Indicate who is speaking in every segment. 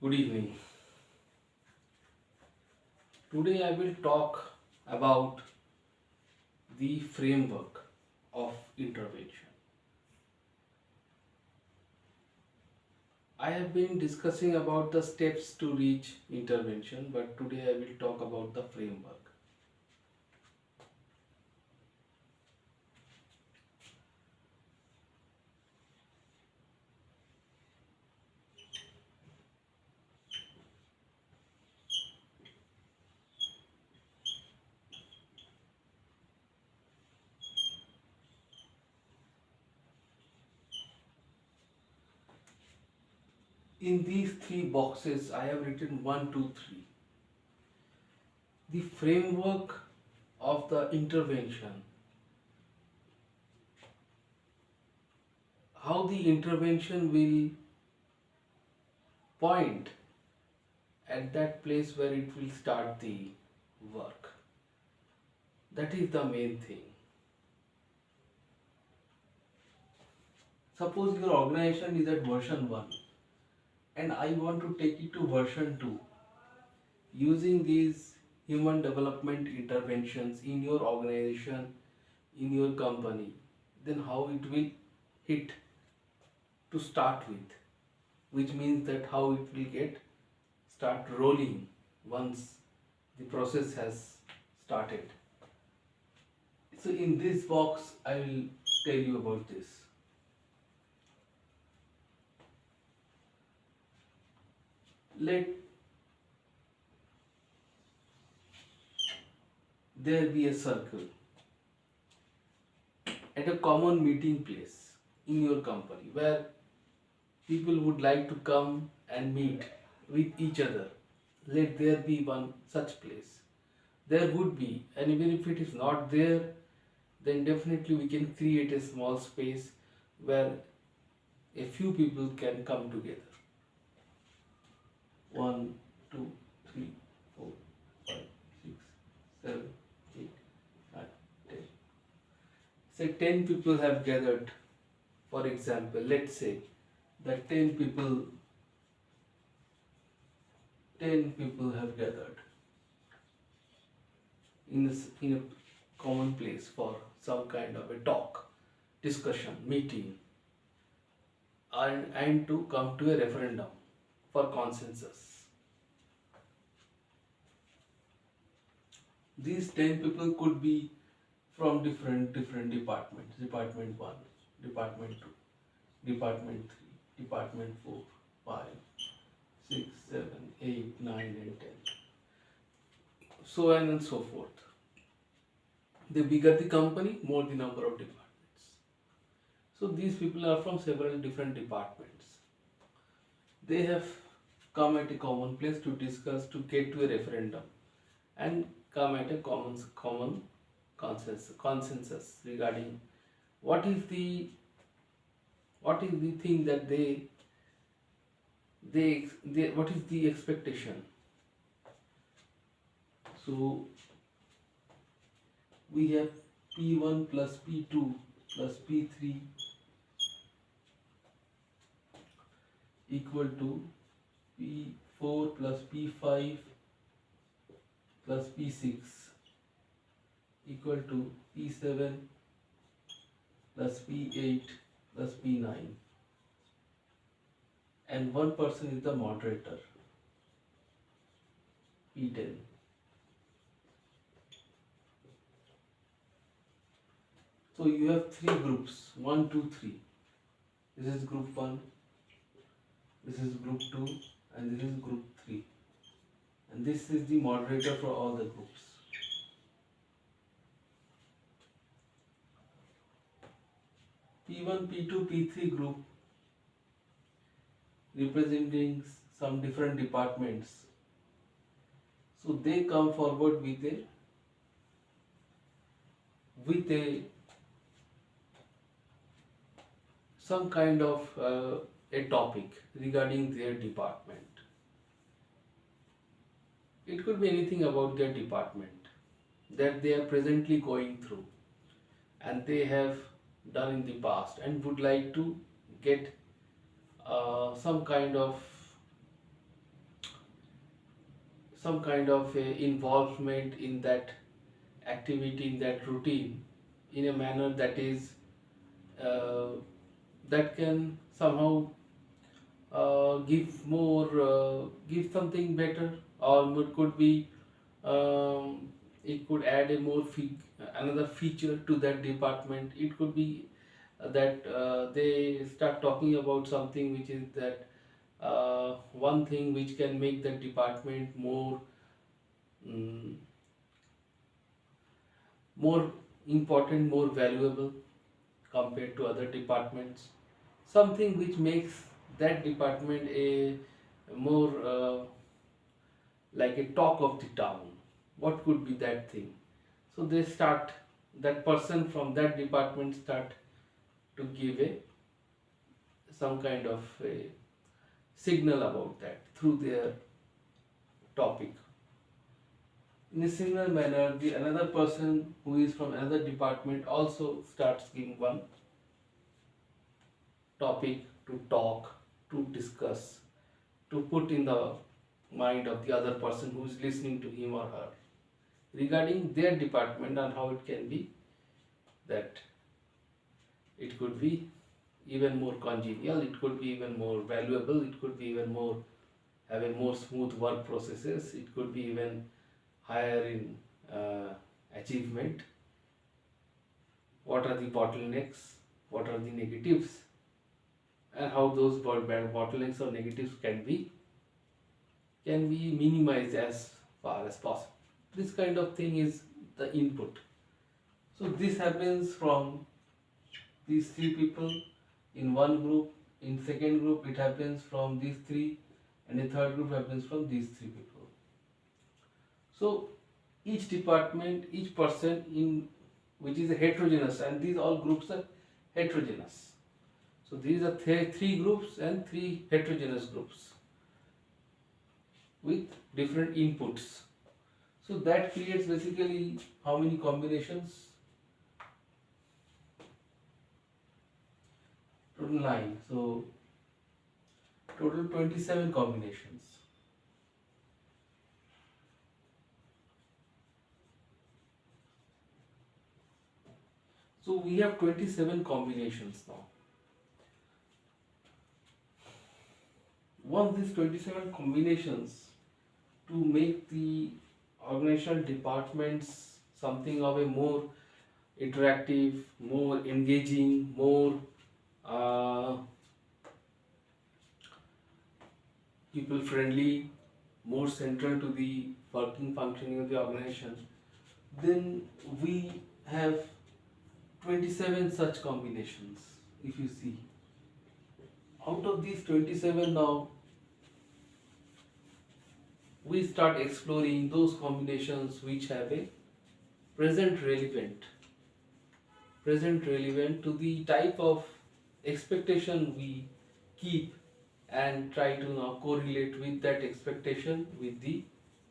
Speaker 1: Good evening. Today I will talk about the framework of intervention. I have been discussing about the steps to reach intervention, but today I will talk about the framework. In these three boxes, I have written 1, 2, 3. The framework of the intervention, how the intervention will point at that place where it will start the work. That is the main thing. Suppose your organization is at version 1 and I want to take it to version 2 using these human development interventions in your organization, in your company, then how it will hit to start with, which means that how it will get start rolling once the process has started. So in this box I will tell you about this. Let there be a circle at a common meeting place in your company where people would like to come and meet with each other. Let there be one such place. There would be, and even if it is not there, then definitely we can create a small space where a few people can come together. 1, 2, 3, 4, 5, 6, 7, 8, 9, 10. Say 10 people have gathered. For example, let's say that 10 people have gathered in a common place for some kind of a talk, discussion, meeting, and to come to a referendum for consensus. These 10 people could be from different departments: Department 1, Department 2, Department 3, Department 4, 5, 6, 7, 8, 9, and 10. So on and so forth. The bigger the company, more the number of departments. So these people are from several different departments. They have come at a common place to discuss, to get to a referendum, and come at a common consensus regarding what is the thing that they what is the expectation. So we have P1 plus P2 plus P3 equal to P4 plus P5 plus P6 equal to P7 plus P8 plus P9, and one person is the moderator, P10. So you have three groups, 1, 2, 3. This is group 1, this is group 2, and this is group 3. And this is the moderator for all the groups. P1, P2, P3 group representing some different departments. So they come forward with a some kind of a topic regarding their department. It could be anything about their department that they are presently going through and they have done in the past and would like to get some kind of some kind of a involvement in that activity, in that routine, in a manner that is uh, that can somehow give something better, or it could be it could add a another feature to that department. It could be that they start talking about something which is that one thing which can make that department mm, more important, more valuable compared to other departments. Something which makes that department a more like a talk of the town. What could be that thing? So they start, that person from that department start to give a some kind of a signal about that through their topic. In a similar manner, the another person who is from another department also starts giving one topic to talk, to discuss, to put in the mind of the other person who is listening to him or her regarding their department, and how it can be that it could be even more congenial, it could be even more valuable, it could be even more have a more smooth work processes, it could be even higher in achievement. What are the bottlenecks? What are the negatives? And how those bottlenecks or negatives can be minimized as far as possible. This kind of thing is the input. So this happens from these three people in one group. In second group it happens from these three, and the third group happens from these three people. So each department, each person in which is a heterogeneous, and these all groups are heterogeneous. So these are three groups and three heterogeneous groups with different inputs. So that creates basically how many combinations? Total 9. So total 27 combinations. So we have 27 combinations now. Once these 27 combinations, to make the organizational departments something of a more interactive, more engaging, more people friendly, more central to the working functioning of the organization, then we have 27 such combinations. If you see, out of these 27 now, we start exploring those combinations which have a present relevant to the type of expectation we keep, and try to now correlate with that expectation with the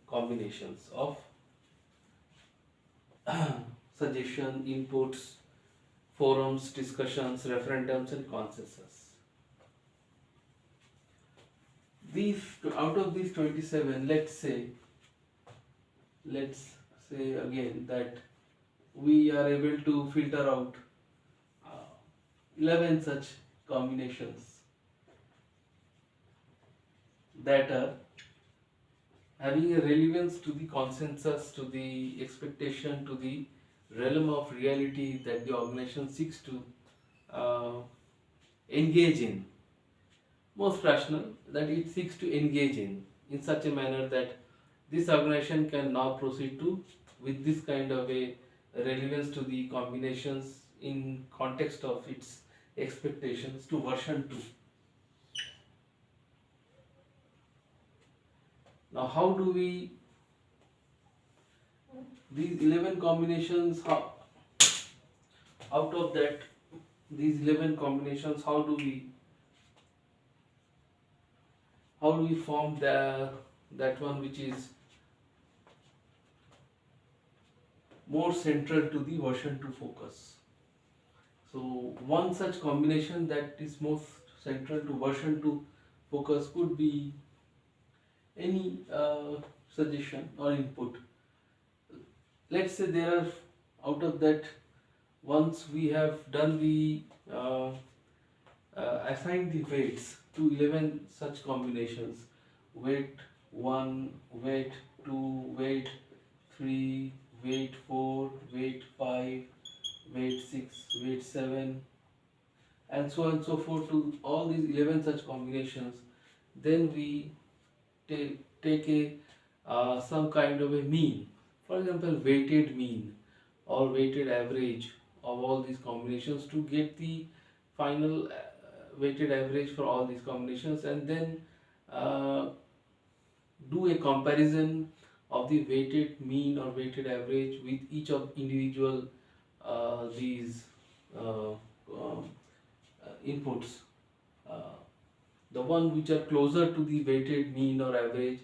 Speaker 1: combinations of suggestion, inputs, forums, discussions, referendums and consensus. These, out of these 27, let's say again that we are able to filter out 11 such combinations that are having a relevance to the consensus, to the expectation, to the realm of reality that the organization seeks to engage in. Most rational, that it seeks to engage in such a manner that this organization can now proceed to with this kind of a relevance to the combinations in context of its expectations to version 2. Now how do we, these 11 combinations, out of that, these 11 combinations, how do we form that one which is more central to the version 2 focus? So one such combination that is most central to version 2 focus could be any suggestion or input. Let's say there are, out of that, once we have done the assigned the weights to 11 such combinations, weight 1, weight 2, weight 3, weight 4, weight 5, weight 6, weight 7, and so on and so forth, to all these 11 such combinations. Then we take a some kind of a mean, for example weighted mean or weighted average of all these combinations to get the final weighted average for all these combinations, and then uh, do a comparison of the weighted mean or weighted average with each of individual these inputs. Uh, the one which are closer to the weighted mean or average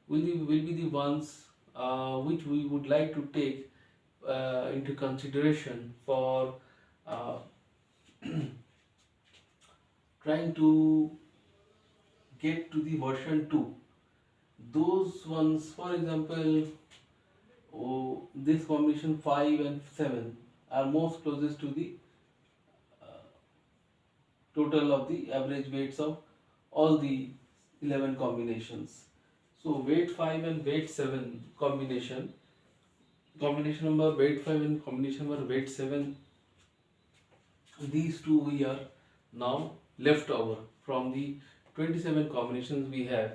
Speaker 1: will be the ones which we would like to take into consideration for uh, trying to get to the version 2. Those ones, for example, this combination 5 and 7 are most closest to the uh, total of the average weights of all the 11 combinations. So weight 5 and weight 7 combination number weight 5 and combination number weight 7, these two we are now left over from the 27 combinations we have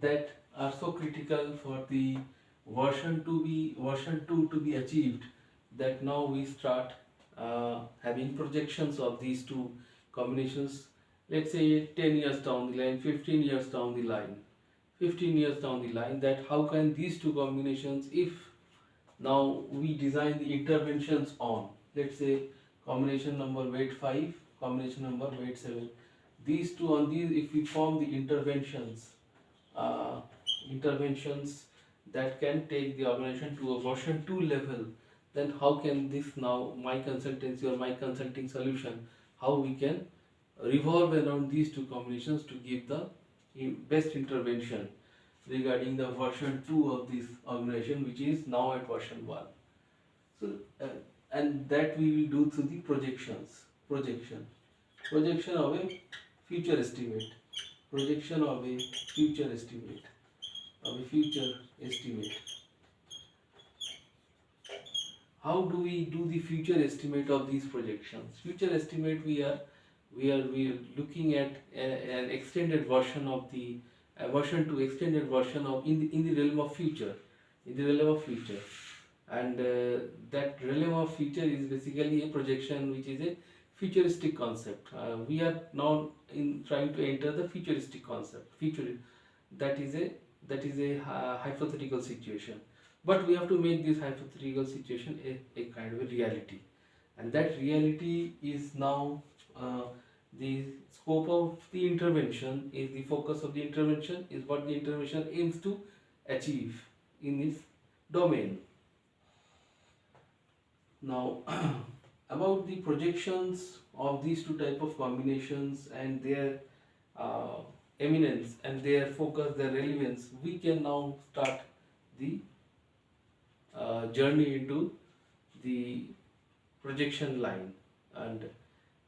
Speaker 1: that are so critical for the version 2 to be achieved, that now we start having projections of these two combinations. Let's say 10 years down the line, 15 years down the line, 15 years down the line, that how can these two combinations, if now we design the interventions on, let's say combination number weight 5, combination number weight 7, these two, on these if we form the uh, interventions that can take the organization to a version 2 level, then how can this, now my consultancy or my consulting solution, how we can revolve around these two combinations to give the best intervention regarding the version 2 of this organization, which is now at version 1. So and that we will do through the projection of a future estimate, projection of a future estimate, of a future estimate. How do we do the future estimate of these projections? Future estimate, we are looking at an extended version of the version to extended version of in the realm of future, in the realm of future, and that realm of future is basically a projection which is a futuristic concept. We are now in trying to enter the futuristic concept. Future, that is a hypothetical situation, but we have to make this hypothetical situation a kind of a reality, and that reality is now the scope of the intervention, is the focus of the intervention, is what the intervention aims to achieve in this domain. Now about the projections of these two type of combinations and their uh, eminence and their focus, their relevance, we can now start the journey into the projection line, and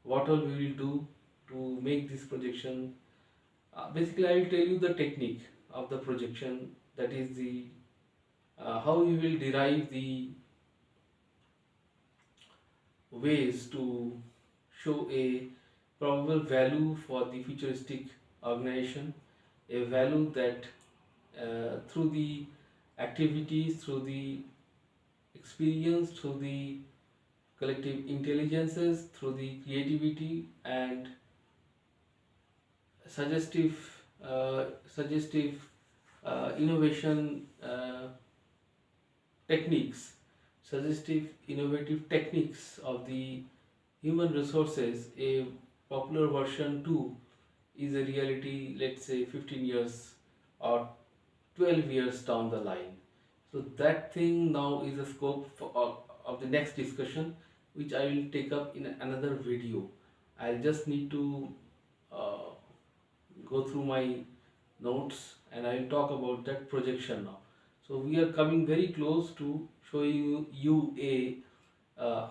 Speaker 1: what all we will do to make this projection. Basically, I will tell you the technique of the projection, that is the how you will derive the ways to show a probable value for the futuristic organization, a value that through the activities, through the experience, through the collective intelligences, through the creativity and suggestive innovation techniques, suggestive innovative techniques of the human resources, a popular version 2 is a reality, let's say 15 years or 12 years down the line. So that thing now is a scope of the next discussion, which I will take up in another video. I just need to uh, go through my notes and I will talk about that projection now. So we are coming very close to showing you a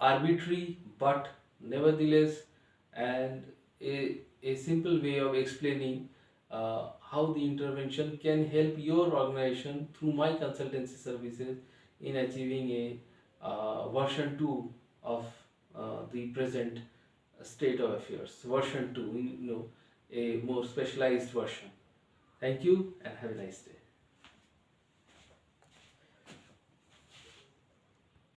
Speaker 1: arbitrary but nevertheless and a simple way of explaining how the intervention can help your organization through my consultancy services in achieving a version 2 of the present state of affairs. Version 2, a more specialized version. Thank you and have a nice day.